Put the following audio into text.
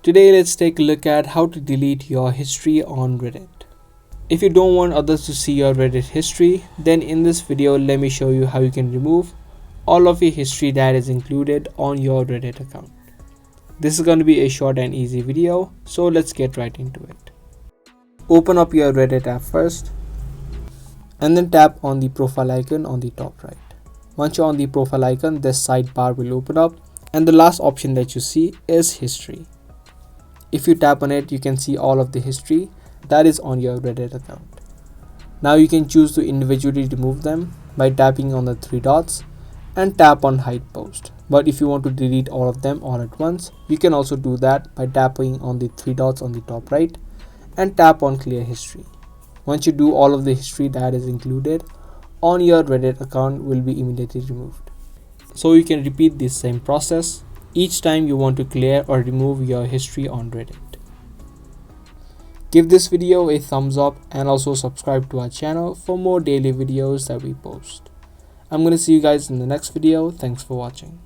Today let's take a look at how to delete your history on Reddit. If you don't want others to see your Reddit history, then in this video let me show you how you can remove all of your history that is included on your Reddit account. This is going to be a short and easy video, so let's get right into it. Open up your Reddit app first and then tap on the profile icon on the top right. Once you're on the profile icon, this sidebar will open up and the last option that you see is history. If you tap on it, you can see all of the history that is on your Reddit account. Now you can choose to individually remove them by tapping on the three dots and tap on hide post. But if you want to delete all of them all at once, you can also do that by tapping on the three dots on the top right and tap on clear history. Once you do, all of the history that is included on your Reddit account will be immediately removed. So you can repeat this same process each time you want to clear or remove your history on Reddit. Give this video a thumbs up and also subscribe to our channel for more daily videos that we post. I'm going to see you guys in the next video. Thanks for watching.